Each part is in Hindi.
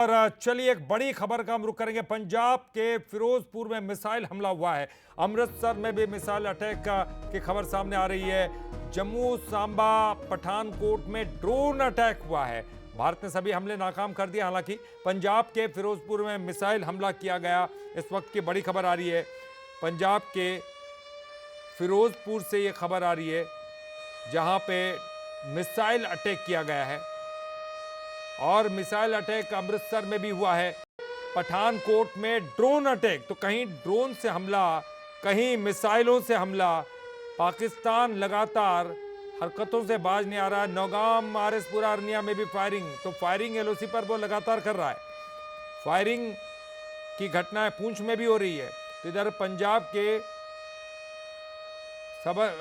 और चलिए एक बड़ी खबर का हम रुख करेंगे। पंजाब के फिरोजपुर में मिसाइल हमला हुआ है। अमृतसर में भी मिसाइल अटैक की खबर सामने आ रही है। जम्मू सांबा पठानकोट में ड्रोन अटैक हुआ है। भारत ने सभी हमले नाकाम कर दिए। हालांकि पंजाब के फिरोजपुर में मिसाइल हमला किया गया, इस वक्त की बड़ी खबर आ रही है। पंजाब के फिरोजपुर से ये खबर आ रही है जहां पे मिसाइल अटैक किया गया है। और मिसाइल अटैक अमृतसर में भी हुआ है। पठानकोट में ड्रोन अटैक, तो कहीं ड्रोन से हमला, कहीं मिसाइलों से हमला। पाकिस्तान लगातार हरकतों से बाज नहीं आ रहा है। नौगाम आरएसपुरा अरनिया में भी फायरिंग, तो फायरिंग एलओसी पर वो लगातार कर रहा है। फायरिंग की घटनाएं पुंछ में भी हो रही है। तो इधर पंजाब के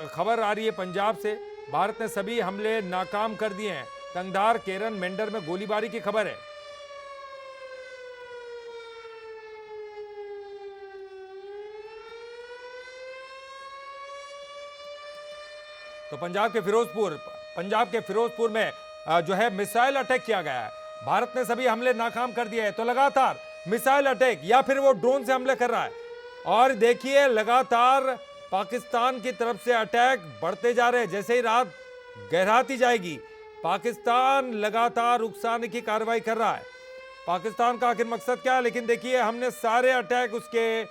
खबर आ रही है पंजाब से, भारत ने सभी हमले नाकाम कर दिए हैं। तंगधार केरन मेंढर में गोलीबारी की खबर है। तो पंजाब के फिरोजपुर में जो है मिसाइल अटैक किया गया है। भारत ने सभी हमले नाकाम कर दिए हैं। तो लगातार मिसाइल अटैक या फिर वो ड्रोन से हमले कर रहा है। और देखिए लगातार पाकिस्तान की तरफ से अटैक बढ़ते जा रहे हैं। जैसे ही रात गहराती जाएगी, पाकिस्तान लगातार उकसाने की कार्रवाई कर रहा है। पाकिस्तान का आखिर मकसद क्या है? लेकिन देखिए हमने सारे अटैक उसके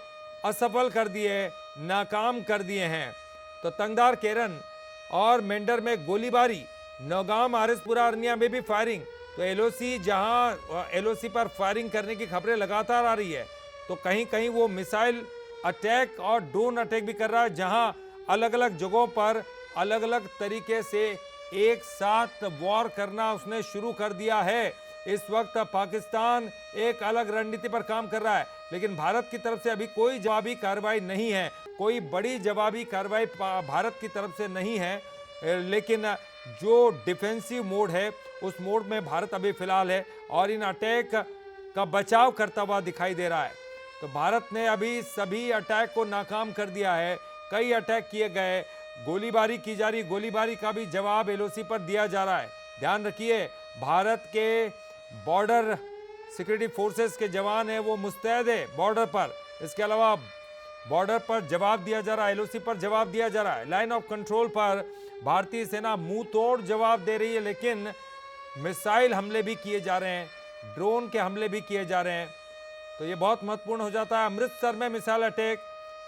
असफल कर दिए, नाकाम कर दिए हैं। तो तंगधार केरन और मेंढर में गोलीबारी, नौगाम आरएसपुरा अरनिया में भी फायरिंग। तो एलओसी पर फायरिंग करने की खबरें लगातार आ रही है। तो कहीं कहीं वो मिसाइल अटैक और ड्रोन अटैक भी कर रहा है, जहां अलग अलग जगहों पर अलग अलग तरीके से एक साथ वॉर करना उसने शुरू कर दिया है। इस वक्त पाकिस्तान एक अलग रणनीति पर काम कर रहा है, लेकिन भारत की तरफ से अभी कोई जवाबी कार्रवाई नहीं है। कोई बड़ी जवाबी कार्रवाई भारत की तरफ से नहीं है। लेकिन जो डिफेंसिव मोड है उस मोड में भारत अभी फिलहाल है और इन अटैक का बचाव करता हुआ दिखाई दे रहा है। तो भारत ने अभी सभी अटैक को नाकाम कर दिया है। कई अटैक किए गए, गोलीबारी की जा रही, गोलीबारी का भी जवाब एलओसी पर दिया जा रहा है। ध्यान रखिए, भारत के बॉर्डर सिक्योरिटी फोर्सेस के जवान हैं, वो मुस्तैद है बॉर्डर पर। इसके अलावा बॉर्डर पर जवाब दिया जा रहा है, एलओसी पर जवाब दिया जा रहा है। लाइन ऑफ कंट्रोल पर भारतीय सेना मुंह तोड़ जवाब दे रही है, लेकिन मिसाइल हमले भी किए जा रहे हैं, ड्रोन के हमले भी किए जा रहे हैं। तो ये बहुत महत्वपूर्ण हो जाता है। अमृतसर में मिसाइल अटैक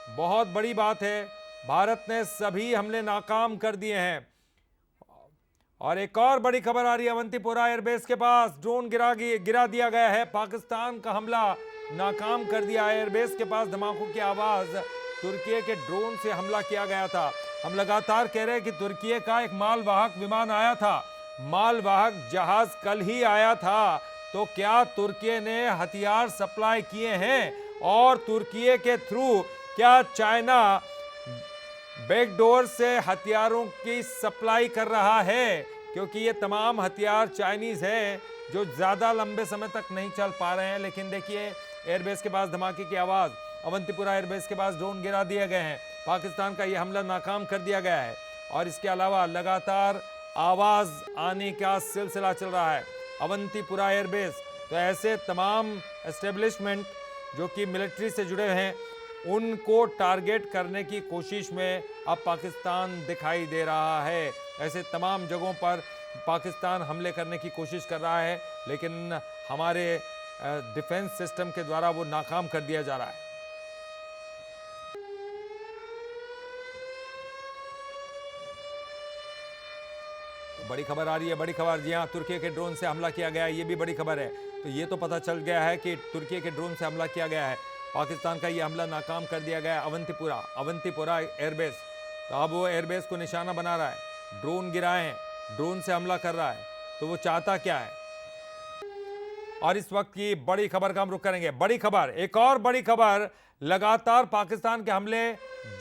बहुत बड़ी बात है। भारत ने सभी हमले नाकाम कर दिए हैं। और एक और बड़ी खबर आ रही है, अवंतीपोरा एयरबेस के पास ड्रोन गिरा दिया गया है। पाकिस्तान का हमला नाकाम कर दिया है। एयरबेस के पास धमाकों की आवाज, तुर्की के ड्रोन से हमला किया गया था। हम लगातार कह रहे हैं कि तुर्की का एक मालवाहक विमान आया था, मालवाहक जहाज कल ही आया था। तो क्या तुर्की ने हथियार सप्लाई किए हैं? और तुर्की के थ्रू क्या चाइना बैकडोर से हथियारों की सप्लाई कर रहा है? क्योंकि ये तमाम हथियार चाइनीज है जो ज्यादा लंबे समय तक नहीं चल पा रहे हैं। लेकिन देखिए एयरबेस के पास धमाके की आवाज, अवंतीपुरा एयरबेस के पास ड्रोन गिरा दिए गए हैं। पाकिस्तान का यह हमला नाकाम कर दिया गया है। और इसके अलावा लगातार आवाज आने का सिलसिला चल रहा है। अवंतीपुरा एयरबेस, तो ऐसे तमाम एस्टेब्लिशमेंट जो कि मिलिट्री से जुड़े हैं, उनको टारगेट करने की कोशिश में अब पाकिस्तान दिखाई दे रहा है। ऐसे तमाम जगहों पर पाकिस्तान हमले करने की कोशिश कर रहा है, लेकिन हमारे डिफेंस सिस्टम के द्वारा वो नाकाम कर दिया जा रहा है। तो बड़ी खबर आ रही है, बड़ी खबर। जी हाँ, तुर्की के ड्रोन से हमला किया गया है, ये भी बड़ी खबर है। तो ये तो पता चल गया है कि तुर्की के ड्रोन से हमला किया गया है। पाकिस्तान का ये हमला नाकाम कर दिया गया है। अवंतीपुरा एयरबेस, तो अब वो एयरबेस को निशाना बना रहा है, ड्रोन गिराए, ड्रोन से हमला कर रहा है। तो वो चाहता क्या है? और इस वक्त की बड़ी खबर का हम रुख करेंगे। बड़ी खबर, एक और बड़ी खबर, लगातार पाकिस्तान के हमले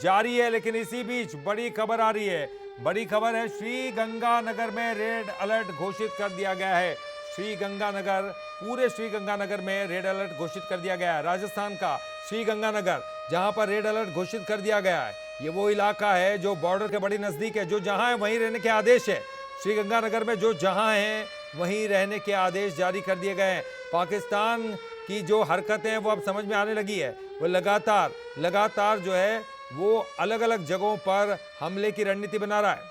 जारी है। लेकिन इसी बीच बड़ी खबर आ रही है। बड़ी खबर है, श्रीगंगानगर में रेड अलर्ट घोषित कर दिया गया है। श्रीगंगानगर, पूरे श्रीगंगानगर में रेड अलर्ट घोषित कर दिया गया है। राजस्थान का श्रीगंगानगर, जहां पर रेड अलर्ट घोषित कर दिया गया है। ये वो इलाका है जो बॉर्डर के बड़ी नजदीक है, जो जहां है वहीं रहने के आदेश है। श्रीगंगानगर में जो जहां है वहीं रहने के आदेश जारी कर दिए गए हैं। पाकिस्तान की जो हरकतें हैं वो अब समझ में आने लगी है। वो लगातार जो है वो अलग अलग जगहों पर हमले की रणनीति बना रहा है।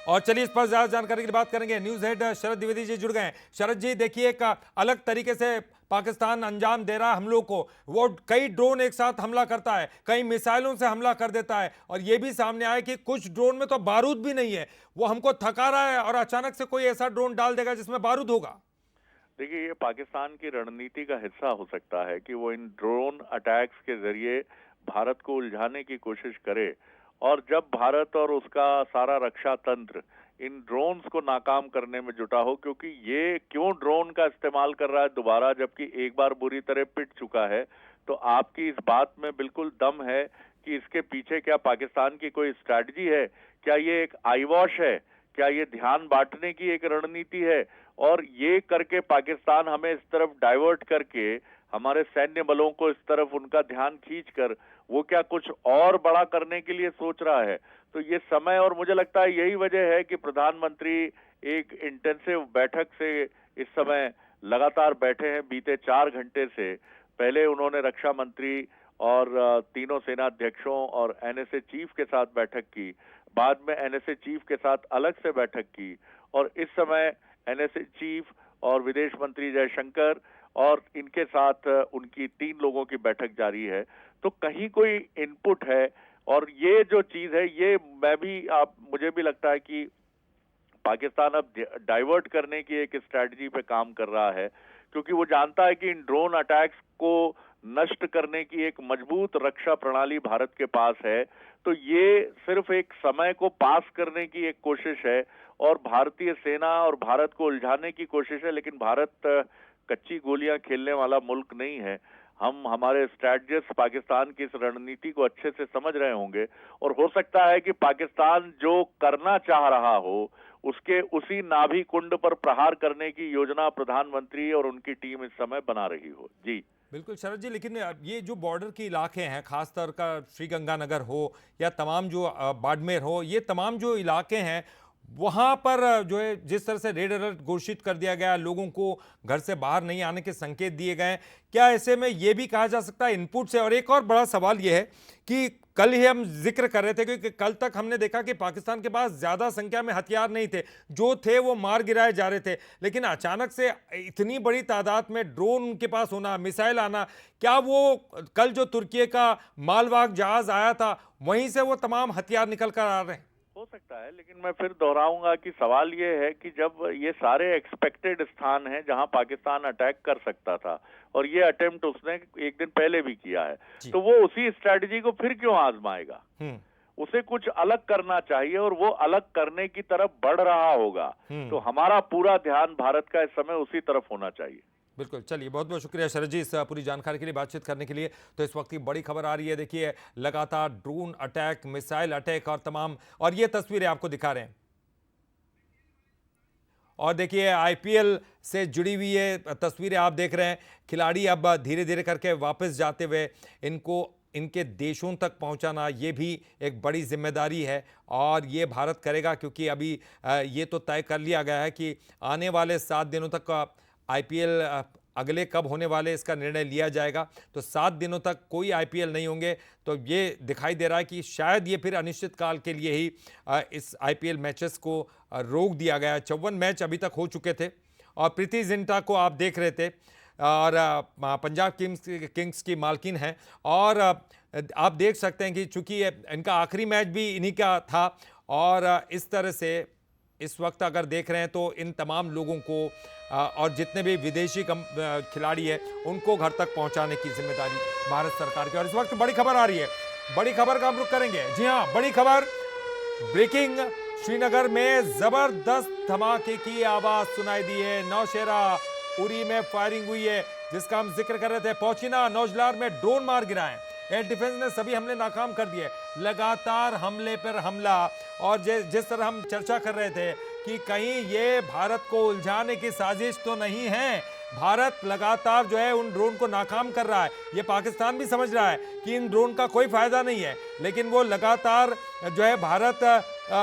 और चलिए इस पर ज्यादा जानकारी की बात करेंगे। न्यूज हेड शरद द्विवेदी जी जुड़ गए हैं। शरद जी, देखिए एक अलग तरीके से पाकिस्तान अंजाम दे रहा है हमलों को। वो कई ड्रोन एक साथ हमला करता है, कई मिसाइलों से हमला कर देता है, और ये भी सामने आया कि कुछ ड्रोन में तो बारूद भी नहीं है। वो हमको थका रहा है और अचानक से कोई ऐसा ड्रोन डाल देगा जिसमें बारूद होगा। देखिए, ये पाकिस्तान की रणनीति का हिस्सा हो सकता है कि वो इन ड्रोन अटैक्स के जरिए भारत को उलझाने की कोशिश करे, और जब भारत और उसका सारा रक्षा तंत्र इन ड्रोन्स को नाकाम करने में जुटा हो, क्योंकि ये क्यों ड्रोन का इस्तेमाल कर रहा है दोबारा, जबकि एक बार बुरी तरह पिट चुका है, तो आपकी इस बात में बिल्कुल दम है कि इसके पीछे क्या पाकिस्तान की कोई स्ट्रैटेजी है? क्या ये एक आई वॉश है? क्या ये ध्यान बांटने की एक रणनीति है? और ये करके पाकिस्तान हमें इस तरफ डाइवर्ट करके, हमारे सैन्य बलों को इस तरफ उनका ध्यान खींचकर वो क्या कुछ और बड़ा करने के लिए सोच रहा है? तो ये समय, और मुझे लगता है यही वजह है कि प्रधानमंत्री एक इंटेंसिव बैठक से इस समय लगातार बैठे हैं बीते 4 घंटे से। पहले उन्होंने रक्षा मंत्री और तीनों सेनाध्यक्षों और एनएसए चीफ के साथ बैठक की, बाद में एनएसए चीफ के साथ अलग से बैठक की, और इस समय एनएसए चीफ और विदेश मंत्री जयशंकर और इनके साथ उनकी 3 लोगों की बैठक जारी है। तो कहीं कोई इनपुट है, और ये जो चीज है ये मुझे भी लगता है कि पाकिस्तान अब डाइवर्ट करने की एक स्ट्रैटेजी पे काम कर रहा है, क्योंकि वो जानता है कि इन ड्रोन अटैक्स को नष्ट करने की एक मजबूत रक्षा प्रणाली भारत के पास है। तो ये सिर्फ एक समय को पास करने की एक कोशिश है और भारतीय सेना और भारत को उलझाने की कोशिश है, लेकिन भारत कच्ची गोलियां खेलने वाला मुल्क नहीं है। हमारे स्ट्रैटेजिस्ट पाकिस्तान की इस रणनीति को अच्छे से समझ रहे होंगे, और हो सकता है कि पाकिस्तान जो करना चाह रहा हो उसके उसी नाभि कुंड पर प्रहार करने की योजना प्रधानमंत्री और उनकी टीम इस समय बना रही हो। जी बिल्कुल शरद जी, लेकिन ये जो बॉर्डर के इलाके हैं, खासतौर का श्रीगंगानगर हो या तमाम जो बाड़मेर हो, ये तमाम जो इलाके हैं वहाँ पर जो है जिस तरह से रेड अलर्ट घोषित कर दिया गया, लोगों को घर से बाहर नहीं आने के संकेत दिए गए, क्या ऐसे में ये भी कहा जा सकता है इनपुट से? और एक और बड़ा सवाल ये है कि कल ही हम जिक्र कर रहे थे, क्योंकि कल तक हमने देखा कि पाकिस्तान के पास ज्यादा संख्या में हथियार नहीं थे, जो थे वो मार गिराए जा रहे थे, लेकिन अचानक से इतनी बड़ी तादाद में ड्रोन उनके पास होना, मिसाइल आना, क्या वो कल जो तुर्की का मालवाहक जहाज आया था वहीं से वो तमाम हथियार निकल कर आ रहे हैं? हो सकता है, लेकिन मैं फिर दोहराऊंगा कि सवाल ये है कि जब ये सारे एक्सपेक्टेड स्थान हैं जहां पाकिस्तान अटैक कर सकता था, और ये अटेम्प्ट उसने एक दिन पहले भी किया है, तो वो उसी स्ट्रैटेजी को फिर क्यों आजमाएगा? उसे कुछ अलग करना चाहिए, और वो अलग करने की तरफ बढ़ रहा होगा। तो हमारा पूरा ध्यान भारत का इस समय उसी तरफ होना चाहिए। बिल्कुल, चलिए बहुत बहुत शुक्रिया शरद जी इस पूरी जानकारी के लिए, बातचीत करने के लिए। तो इस वक्त की बड़ी खबर आ रही है, देखिए लगातार ड्रोन अटैक, मिसाइल अटैक और तमाम, और ये तस्वीरें आपको दिखा रहे हैं, और देखिए आईपीएल से जुड़ी हुई ये तस्वीरें आप देख रहे हैं। खिलाड़ी अब धीरे धीरे करके वापस जाते हुए इनको इनके देशों तक पहुंचाना, ये भी एक बड़ी जिम्मेदारी है, और ये भारत करेगा, क्योंकि अभी ये तो तय कर लिया गया है कि आने वाले 7 दिनों तक आईपीएल अगले कब होने वाले इसका निर्णय लिया जाएगा। तो 7 दिनों तक कोई आईपीएल नहीं होंगे, तो ये दिखाई दे रहा है कि शायद ये फिर अनिश्चित काल के लिए ही इस आईपीएल मैचेस को रोक दिया गया है। 54 मैच अभी तक हो चुके थे, और प्रीति जिंटा को आप देख रहे थे, और पंजाब किंग्स की मालकिन है, और आप देख सकते हैं कि चूंकि इनका आखिरी मैच भी इन्हीं का था, और इस तरह से इस वक्त अगर देख रहे हैं तो इन तमाम लोगों को और जितने भी विदेशी खिलाड़ी हैं उनको घर तक पहुंचाने की जिम्मेदारी भारत सरकार की। और इस वक्त बड़ी खबर आ रही है, बड़ी खबर का हम रुख करेंगे। जी हां, बड़ी खबर, ब्रेकिंग, श्रीनगर में जबरदस्त धमाके की आवाज सुनाई दी है। नौशेरा उरी में फायरिंग हुई है, जिसका हम जिक्र कर रहे थे। पहुंचना नौजलार में ड्रोन मार गिराए, एयर डिफेंस ने सभी हमले नाकाम कर दिए। लगातार हमले पर हमला, और जिस तरह हम चर्चा कर रहे थे कि कहीं ये भारत को उलझाने की साजिश तो नहीं है, भारत लगातार जो है उन ड्रोन को नाकाम कर रहा है। ये पाकिस्तान भी समझ रहा है कि इन ड्रोन का कोई फायदा नहीं है, लेकिन वो लगातार जो है भारत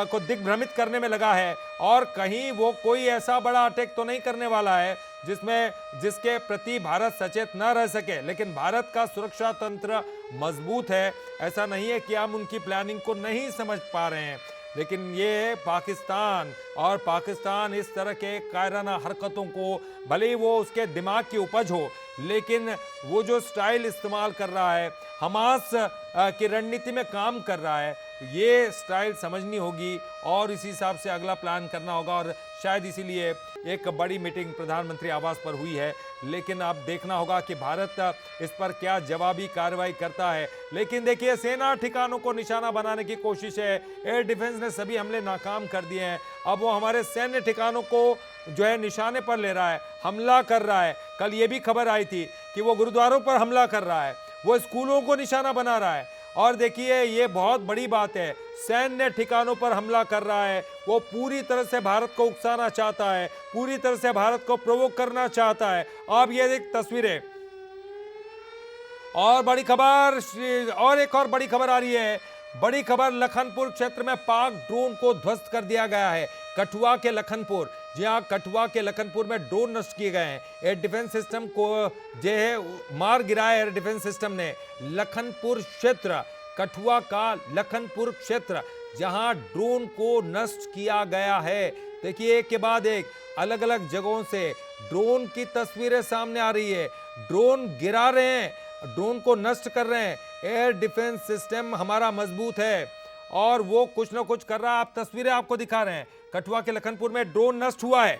को दिग्भ्रमित करने में लगा है। और कहीं वो कोई ऐसा बड़ा अटैक तो नहीं करने वाला है जिसके प्रति भारत सचेत न रह सके, लेकिन भारत का सुरक्षा तंत्र मजबूत है। ऐसा नहीं है कि हम उनकी प्लानिंग को नहीं समझ पा रहे हैं, लेकिन ये पाकिस्तान इस तरह के कायराना हरकतों को, भले ही वो उसके दिमाग की उपज हो, लेकिन वो जो स्टाइल इस्तेमाल कर रहा है, हमास की रणनीति में काम कर रहा है, ये स्टाइल समझनी होगी और इसी हिसाब से अगला प्लान करना होगा। और शायद इसीलिए एक बड़ी मीटिंग प्रधानमंत्री आवास पर हुई है, लेकिन अब देखना होगा कि भारत इस पर क्या जवाबी कार्रवाई करता है। लेकिन देखिए, सेना ठिकानों को निशाना बनाने की कोशिश है। एयर डिफेंस ने सभी हमले नाकाम कर दिए हैं। अब वो हमारे सैन्य ठिकानों को जो है निशाने पर ले रहा है, हमला कर रहा है। कल ये भी खबर आई थी कि वो गुरुद्वारों पर हमला कर रहा है, वो स्कूलों को निशाना बना रहा है। और देखिए, ये बहुत बड़ी बात है, सैन्य ठिकानों पर हमला कर रहा है। वो पूरी तरह से भारत को उकसाना चाहता है, पूरी तरह से भारत को प्रोवोक करना चाहता है। अब ये देख तस्वीरें, और बड़ी खबर, और एक और बड़ी खबर आ रही है। बड़ी खबर, लखनपुर क्षेत्र में पाक ड्रोन को ध्वस्त कर दिया गया है। कठुआ के लखनपुर, जी हाँ, कठुआ के लखनपुर में ड्रोन नष्ट किए गए हैं। एयर डिफेंस सिस्टम को जो है मार गिराया एयर डिफेंस सिस्टम ने। लखनपुर क्षेत्र, कठुआ का लखनपुर क्षेत्र, जहां ड्रोन को नष्ट किया गया है। देखिए, एक के बाद एक अलग अलग जगहों से ड्रोन की तस्वीरें सामने आ रही है। ड्रोन गिरा रहे हैं, ड्रोन को नष्ट कर रहे हैं। एयर डिफेंस सिस्टम हमारा मजबूत है और वो कुछ ना कुछ कर रहा है। आप तस्वीरें आपको दिखा रहे हैं, कठुआ के लखनपुर में ड्रोन नष्ट हुआ है।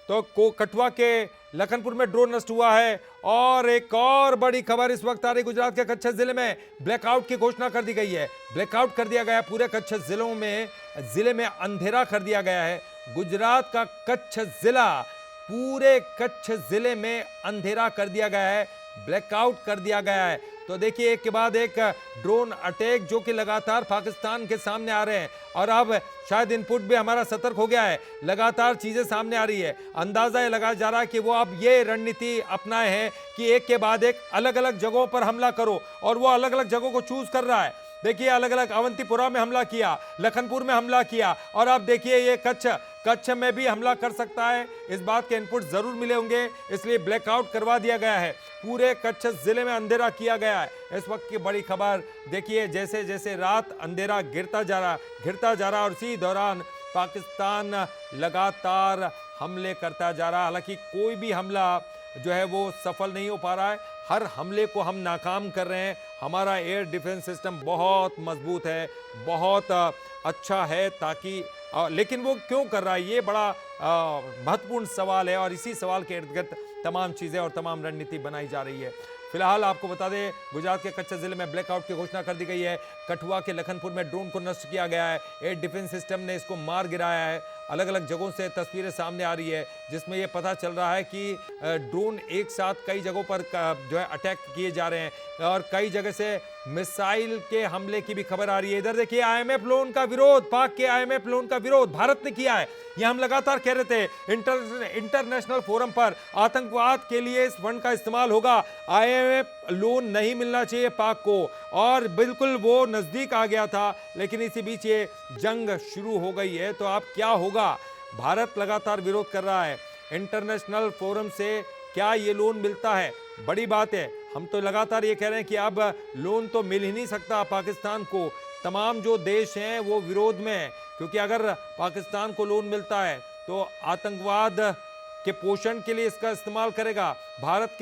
तो कठुआ के लखनपुर में ड्रोन नष्ट हुआ है। और एक और बड़ी खबर इस वक्त आ रही, गुजरात के कच्छ जिले में ब्लैकआउट की घोषणा कर दी गई है। ब्लैकआउट कर दिया गया है पूरे कच्छ जिले में अंधेरा कर दिया गया है। गुजरात का कच्छ जिला, पूरे कच्छ जिले में अंधेरा कर दिया गया है, ब्लैकआउट कर दिया गया है। तो देखिए, एक के बाद एक ड्रोन अटैक जो कि लगातार पाकिस्तान के सामने आ रहे हैं। और अब शायद इनपुट भी हमारा सतर्क हो गया है, लगातार चीजें सामने आ रही है। अंदाजा ये लगाया जा रहा है कि वो अब ये रणनीति अपनाए हैं कि एक के बाद एक अलग अलग जगहों पर हमला करो, और वो अलग अलग जगहों को चूज कर रहा है। देखिए, अलग अलग अवंतीपुरा में हमला किया, लखनपुर में हमला किया, और अब देखिए ये कच्छ में भी हमला कर सकता है। इस बात के इनपुट जरूर मिले होंगे, इसलिए ब्लैकआउट करवा दिया गया है। पूरे कच्छ जिले में अंधेरा किया गया है। इस वक्त की बड़ी खबर देखिए, जैसे जैसे रात अंधेरा गिरता जा रहा, और इसी दौरान पाकिस्तान लगातार हमले करता जा रहा। हालांकि कोई भी हमला जो है वो सफल नहीं हो पा रहा है, हर हमले को हम नाकाम कर रहे हैं। हमारा एयर डिफेंस सिस्टम बहुत मजबूत है, बहुत अच्छा है, ताकि लेकिन वो क्यों कर रहा है, ये बड़ा महत्वपूर्ण सवाल है। और इसी सवाल के इर्द गिर्द तमाम चीज़ें और तमाम रणनीति बनाई जा रही है। फिलहाल आपको बता दें, गुजरात के कच्छ जिले में ब्लैकआउट की घोषणा कर दी गई है। कठुआ के लखनपुर में ड्रोन को नष्ट किया गया है, एयर डिफेंस सिस्टम ने इसको मार गिराया है। अलग अलग जगहों से तस्वीरें सामने आ रही है, जिसमें यह पता चल रहा है कि ड्रोन एक साथ कई जगहों पर जो है अटैक किए जा रहे हैं, और कई जगह से मिसाइल के हमले की भी खबर आ रही है। इधर देखिए, आईएमएफ लोन का विरोध, पाक के आईएमएफ लोन का विरोध भारत ने किया है। यह हम लगातार कह रहे थे, इंटरनेशनल फोरम पर आतंकवाद के लिए इस फंड का इस्तेमाल होगा। आईएमएफ लोन नहीं मिलना चाहिए पाक को, और बिल्कुल वो नजदीक आ गया था, लेकिन इसी बीच ये जंग शुरू हो गई है। तो अब क्या होगा? भारत लगातार विरोध कर रहा है। इंटरनेशनल फोरम से क्या ये लोन मिलता है? बड़ी बात है। हम तो लगातार ये कह रहे हैं कि अब लोन तो मिल ही नहीं सकता पाकिस्तान को। तमाम जो देश हैं वो विरोध में है, क्योंकि अगर पाकिस्तान को लोन मिलता है तो आतंकवाद के पोषण के लिए इसका इस्तेमाल करेगा, भारत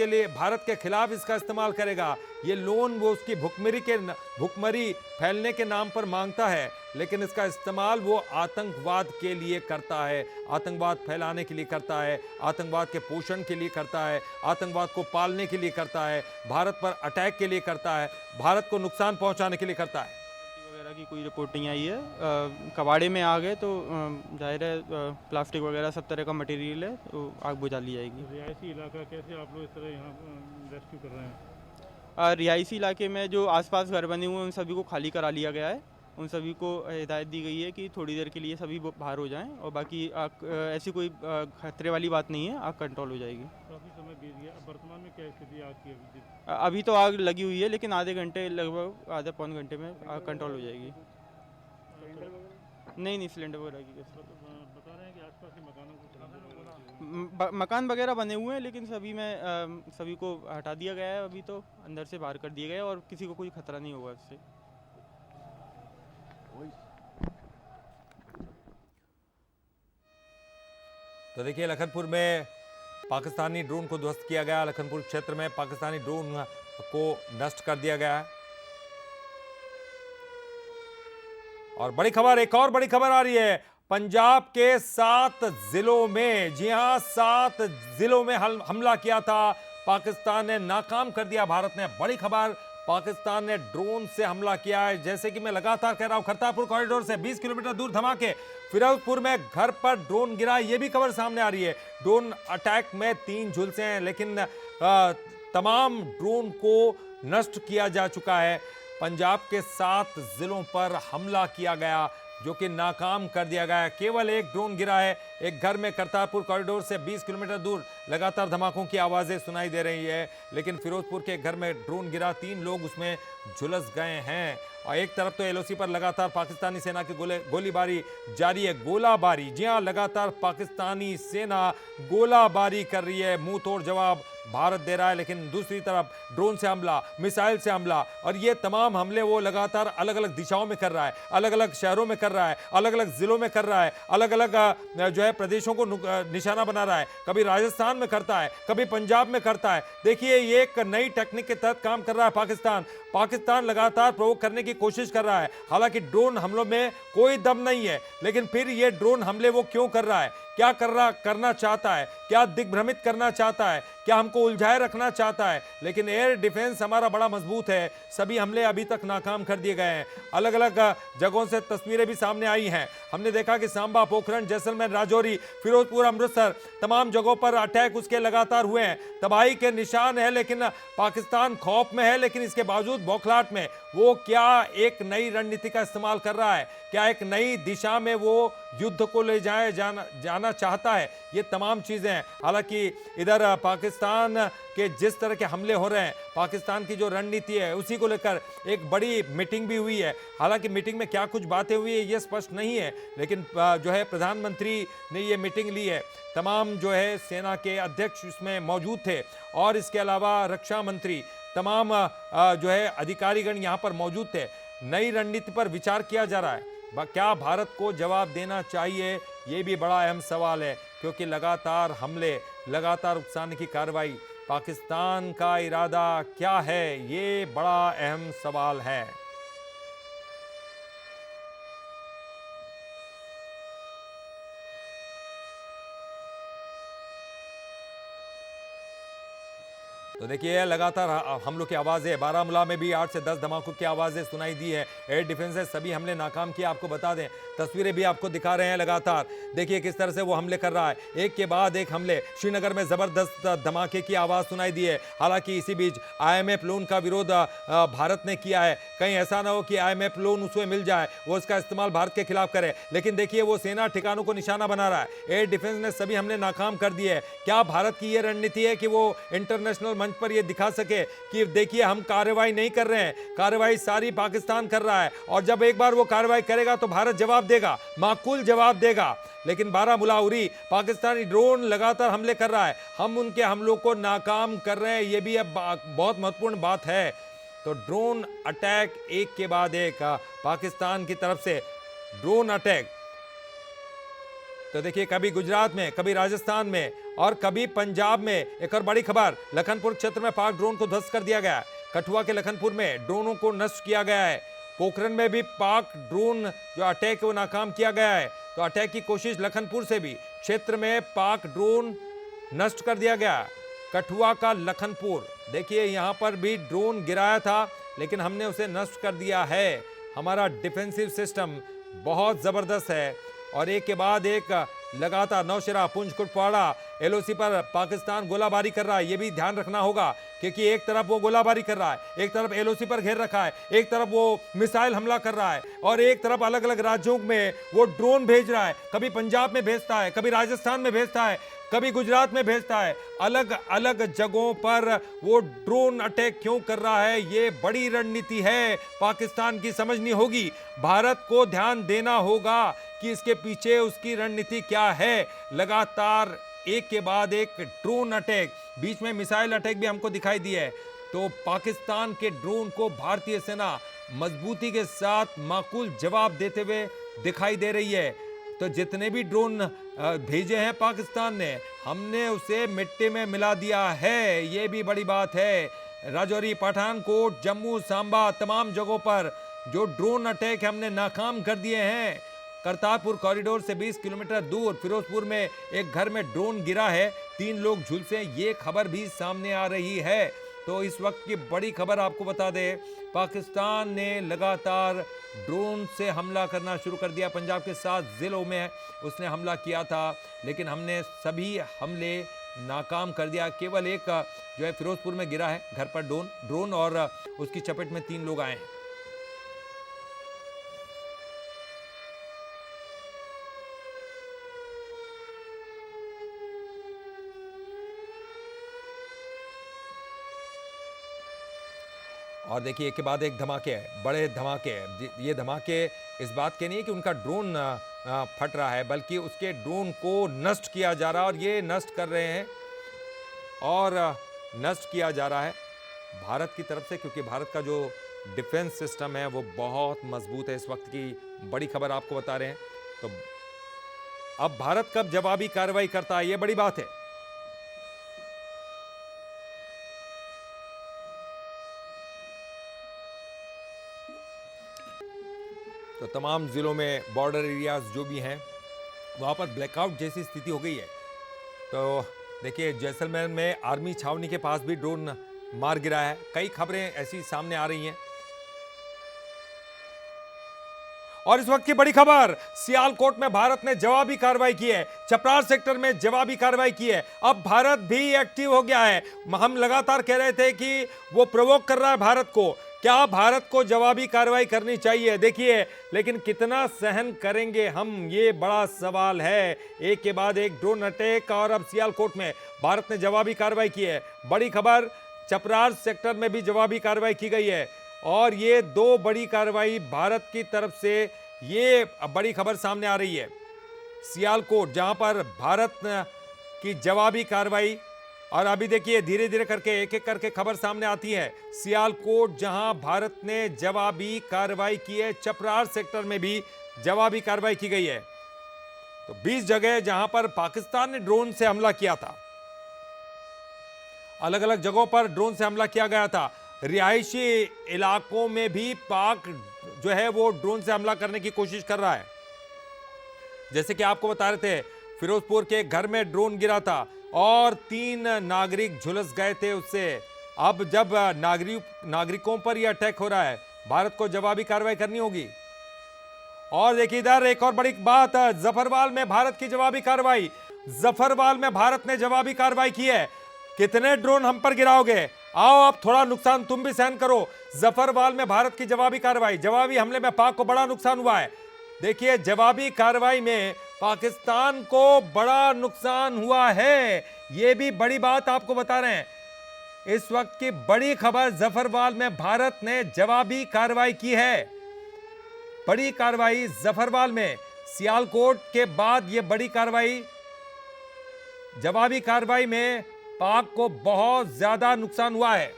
के खिलाफ इसका इस्तेमाल करेगा। ये लोन वो उसकी भुखमरी फैलने के नाम पर मांगता है, लेकिन इसका इस्तेमाल वो आतंकवाद के लिए करता है, आतंकवाद फैलाने के लिए करता है, आतंकवाद के पोषण के लिए करता है, आतंकवाद को पालने के लिए करता है, भारत पर अटैक के लिए करता है, भारत को नुकसान पहुंचाने के लिए करता है। वगैरह की कोई रिपोर्टिंग आई है, कबाड़े में आ गए तो जाहिर है प्लास्टिक वगैरह सब तरह का मटेरियल है, तो आग बुझा ली जाएगी। रिहायशी इलाका कैसे आप लोग इस तरह यहाँ रेस्क्यू कर रहे हैं? रिहायशी इलाके में जो आसपास घर बने हुए हैं उन सभी को खाली करा लिया गया है, उन सभी को हिदायत दी गई है कि थोड़ी देर के लिए सभी बाहर हो जाएं और बाकी आग ऐसी कोई खतरे वाली बात नहीं है, आग कंट्रोल हो जाएगी। काफ़ी समय बीत गया, अब वर्तमान में क्या स्थिति आग की अभी? अभी तो आग लगी हुई है, लेकिन आधे घंटे, लगभग आधे पौन घंटे में आग कंट्रोल हो जाएगी। नहीं, सिलेंडर वगैरह की कैसे बता रहे हैं कि आसपास के मकानों को मकान वगैरह बने हुए हैं, लेकिन सभी को हटा दिया गया है, अभी तो अंदर से बाहर कर दिया गया है और किसी को कोई खतरा नहीं होगा इससे। तो देखिए, लखनपुर में पाकिस्तानी ड्रोन को ध्वस्त किया गया। लखनपुर क्षेत्र में पाकिस्तानी ड्रोन को नष्ट कर दिया गया है। और बड़ी खबर, एक और बड़ी खबर आ रही है। पंजाब के 7 जिलों में, जी हां, 7 जिलों में हमला किया था पाकिस्तान ने, नाकाम कर दिया भारत ने। बड़ी खबर, पाकिस्तान ने ड्रोन से हमला किया है। जैसे कि मैं लगातार कह रहा हूं, करतारपुर कॉरिडोर से 20 किलोमीटर दूर धमाके, फिरोजपुर में घर पर ड्रोन गिरा, यह भी खबर सामने आ रही है। ड्रोन अटैक में 3 झुलसे हैं, लेकिन तमाम ड्रोन को नष्ट किया जा चुका है। पंजाब के 7 जिलों पर हमला किया गया, जो कि नाकाम कर दिया गया है। केवल एक ड्रोन गिरा है एक घर में। करतारपुर कॉरिडोर से 20 किलोमीटर दूर लगातार धमाकों की आवाजें सुनाई दे रही है, लेकिन फिरोजपुर के घर में ड्रोन गिरा, 3 लोग उसमें झुलस गए हैं। और एक तरफ तो एलओसी पर लगातार पाकिस्तानी सेना की गोलीबारी जारी है, गोलाबारी, जी हां, लगातार पाकिस्तानी सेना गोलाबारी कर रही है। मुंह तोड़ जवाब भारत दे रहा है, लेकिन दूसरी तरफ ड्रोन से हमला, मिसाइल से हमला, और ये तमाम हमले वो लगातार अलग अलग दिशाओं में कर रहा है, अलग अलग शहरों में कर रहा है, अलग अलग जिलों में कर रहा है, अलग अलग जो है प्रदेशों को निशाना बना रहा है। कभी राजस्थान में करता है, कभी पंजाब में करता है। देखिए, ये एक नई टेक्निक के तहत काम कर रहा है पाकिस्तान लगातार प्रोवोक करने की कोशिश कर रहा है। हालांकि ड्रोन हमलों में कोई दम नहीं है, लेकिन फिर ये ड्रोन हमले वो क्यों कर रहा है, क्या करना चाहता है, क्या दिग्भ्रमित करना चाहता है, क्या हमको उलझाए रखना चाहता है। लेकिन एयर डिफेंस हमारा बड़ा मजबूत है। सभी हमले अभी तक नाकाम कर दिए गए हैं। अलग अलग जगहों से तस्वीरें भी सामने आई हैं। हमने देखा कि सांबा, पोखरण, जैसलमेर, राजौरी, फिरोजपुर, अमृतसर, तमाम जगहों पर अटैक उसके लगातार हुए हैं। तबाही के निशान है, लेकिन पाकिस्तान खौफ में है, लेकिन इसके बावजूद बौखलाहट में वो क्या एक नई रणनीति का इस्तेमाल कर रहा है, क्या एक नई दिशा में वो युद्ध को ले जाना चाहता है, ये तमाम चीजें हैं। हालांकि इधर पाकिस्तान के जिस तरह के हमले हो रहे हैं, पाकिस्तान की जो रणनीति है, उसी को लेकर एक बड़ी मीटिंग भी हुई है। हालांकि मीटिंग में क्या कुछ बातें हुई है ये स्पष्ट नहीं है, लेकिन जो है प्रधानमंत्री ने ये मीटिंग ली है। तमाम जो है सेना के अध्यक्ष इसमें मौजूद थे, और इसके अलावा रक्षा मंत्री, तमाम जो है अधिकारीगण यहाँ पर मौजूद थे। नई रणनीति पर विचार किया जा रहा है। क्या भारत को जवाब देना चाहिए, ये भी बड़ा अहम सवाल है, क्योंकि लगातार हमले, लगातार उकसाने की कार्रवाई, पाकिस्तान का इरादा क्या है, ये बड़ा अहम सवाल है। तो देखिए, लगातार हमलों की आवाज़ें, बारामूला में भी 8 से 10 धमाकों की आवाज़ें सुनाई दी है। एयर डिफेंस से सभी हमले नाकाम किए। आपको बता दें, तस्वीरें भी आपको दिखा रहे हैं लगातार। देखिए किस तरह से वो हमले कर रहा है, एक के बाद एक हमले। श्रीनगर में ज़बरदस्त धमाके की आवाज़ सुनाई दी है। हालांकि इसी बीच IMF लोन का विरोध भारत ने किया है। कहीं ऐसा ना हो कि IMF लोन उसे मिल जाए, वो उसका इस्तेमाल भारत के खिलाफ करे। लेकिन देखिए, वो सेना ठिकानों को निशाना बना रहा है। एयर डिफेंस ने सभी हमले नाकाम कर दिए। क्या भारत की ये रणनीति है कि वो इंटरनेशनल मंच पर ये दिखा सके कि देखिए हम कार्रवाई नहीं कर रहे हैं, कार्रवाई सारी पाकिस्तान कर रहा है, और जब एक बार वो कार्रवाई करेगा तो भारत जवाब देगा, माकूल जवाब देगा। लेकिन बारामूला उरी, पाकिस्तानी ड्रोन लगातार हमले कर रहा है, हम उनके हमलों को नाकाम कर रहे हैं, ये भी अब बहुत महत्वपूर्ण बात है। तो ड्रोन अटैक एक के बाद एक, पाकिस्तान की तरफ से ड्रोन अटैक। तो देखिए, कभी गुजरात में, कभी राजस्थान में, और कभी पंजाब में। एक और बड़ी खबर, लखनपुर क्षेत्र में पाक ड्रोन को ध्वस्त कर दिया गया। कठुआ के लखनपुर में ड्रोनों को नष्ट किया गया है। पोखरण में भी पाक ड्रोन जो अटैक है वो नाकाम किया गया है। तो अटैक की कोशिश लखनपुर से भी, क्षेत्र में पाक ड्रोन नष्ट कर दिया गया। कठुआ का लखनपुर, देखिए यहाँ पर भी ड्रोन गिराया था, लेकिन हमने उसे नष्ट कर दिया है। हमारा डिफेंसिव सिस्टम बहुत ज़बरदस्त है, और एक के बाद एक लगातार नौशेरा, पुंछ, कुपवाड़ा, एलओसी पर पाकिस्तान गोलाबारी कर रहा है, ये भी ध्यान रखना होगा, क्योंकि एक तरफ वो गोलाबारी कर रहा है, एक तरफ एलओसी पर घेर रखा है, एक तरफ वो मिसाइल हमला कर रहा है, और एक तरफ अलग अलग राज्यों में वो ड्रोन भेज रहा है। कभी पंजाब में भेजता है, कभी राजस्थान में भेजता है, कभी गुजरात में भेजता है। अलग अलग जगहों पर वो ड्रोन अटैक क्यों कर रहा है, ये बड़ी रणनीति है, पाकिस्तान की समझनी होगी। भारत को ध्यान देना होगा कि इसके पीछे उसकी रणनीति क्या है। लगातार एक के बाद एक ड्रोन अटैक, बीच में मिसाइल अटैक भी हमको दिखाई दिया है। तो पाकिस्तान के ड्रोन को भारतीय सेना मजबूती के साथ माकूल जवाब देते हुए दिखाई दे रही है। तो जितने भी ड्रोन भेजे हैं पाकिस्तान ने, हमने उसे मिट्टी में मिला दिया है, ये भी बड़ी बात है। राजौरी, पठानकोट, जम्मू, सांबा, तमाम जगहों पर जो ड्रोन अटैक हमने नाकाम कर दिए हैं। करतारपुर कॉरिडोर से 20 किलोमीटर दूर फिरोजपुर में एक घर में ड्रोन गिरा है, 3 लोग झुलसे, ये खबर भी सामने आ रही है। तो इस वक्त की बड़ी खबर आपको बता दें, पाकिस्तान ने लगातार ड्रोन से हमला करना शुरू कर दिया। पंजाब के 7 जिलों में उसने हमला किया था, लेकिन हमने सभी हमले नाकाम कर दिया। केवल एक जो है फिरोजपुर में गिरा है घर पर ड्रोन और उसकी चपेट में 3 लोग आए हैं। और देखिए, एक के बाद एक धमाके हैं, बड़े धमाके हैं। ये धमाके इस बात के नहीं है कि उनका ड्रोन फट रहा है, बल्कि उसके ड्रोन को नष्ट किया जा रहा है, और ये नष्ट कर रहे हैं और नष्ट किया जा रहा है भारत की तरफ से, क्योंकि भारत का जो डिफेंस सिस्टम है वो बहुत मजबूत है। इस वक्त की बड़ी खबर आपको बता रहे हैं। तो अब भारत कब जवाबी कार्रवाई करता है, ये बड़ी बात है। तो तमाम जिलों में बॉर्डर एरियाज जो भी हैं वहाँ पर ब्लैकआउट जैसी स्थिति हो गई है। तो देखिए, जैसलमेर में आर्मी छावनी के पास भी ड्रोन मार गिरा है। कई खबरें ऐसी सामने आ रही हैं। और इस वक्त की बड़ी खबर, सियालकोट में भारत ने जवाबी कार्रवाई की है, चपरार सेक्टर में जवाबी कार्रवाई की है। अब भारत भी एक्टिव हो गया है। हम लगातार कह रहे थे कि वो प्रोवोक कर रहा है भारत को। क्या भारत को जवाबी कार्रवाई करनी चाहिए? देखिए, लेकिन कितना सहन करेंगे हम, ये बड़ा सवाल है। एक के बाद एक ड्रोन अटैक, और अब सियालकोट में भारत ने जवाबी कार्रवाई की है। बड़ी खबर, चपरार सेक्टर में भी जवाबी कार्रवाई की गई है, और ये 2 बड़ी कार्रवाई भारत की तरफ से, ये बड़ी खबर सामने आ रही है। सियालकोट, जहां पर भारत की जवाबी कार्रवाई, और अभी देखिए धीरे धीरे करके एक एक करके खबर सामने आती है। सियालकोट जहां भारत ने जवाबी कार्रवाई की है, चपरार सेक्टर में भी जवाबी कार्रवाई की गई है। तो 20 जगह जहां पर पाकिस्तान ने ड्रोन से हमला किया था, अलग अलग जगहों पर ड्रोन से हमला किया गया था। रिहायशी इलाकों में भी पाक जो है वो ड्रोन से हमला करने की कोशिश कर रहा है। जैसे कि आपको बता रहे थे, फिरोजपुर के घर में ड्रोन गिरा था और 3 नागरिक झुलस गए थे उससे। अब जब नागरिकों पर यह अटैक हो रहा है, भारत को जवाबी कार्रवाई करनी होगी। और देखिए इधर एक और बड़ी बात, जफरवाल में भारत की जवाबी कार्रवाई। जफरवाल में भारत ने जवाबी कार्रवाई की है। कितने ड्रोन हम पर गिराओगे? आओ अब थोड़ा नुकसान तुम भी सहन करो। जफरवाल में भारत की जवाबी कार्रवाई, जवाबी हमले में पाक को बड़ा नुकसान हुआ है। देखिए, जवाबी कार्रवाई में पाकिस्तान को बड़ा नुकसान हुआ है, यह भी बड़ी बात आपको बता रहे हैं। इस वक्त की बड़ी खबर, जफरवाल में भारत ने जवाबी कार्रवाई की है। बड़ी कार्रवाई जफरवाल में, सियालकोट के बाद यह बड़ी कार्रवाई। जवाबी कार्रवाई में पाक को बहुत ज्यादा नुकसान हुआ है।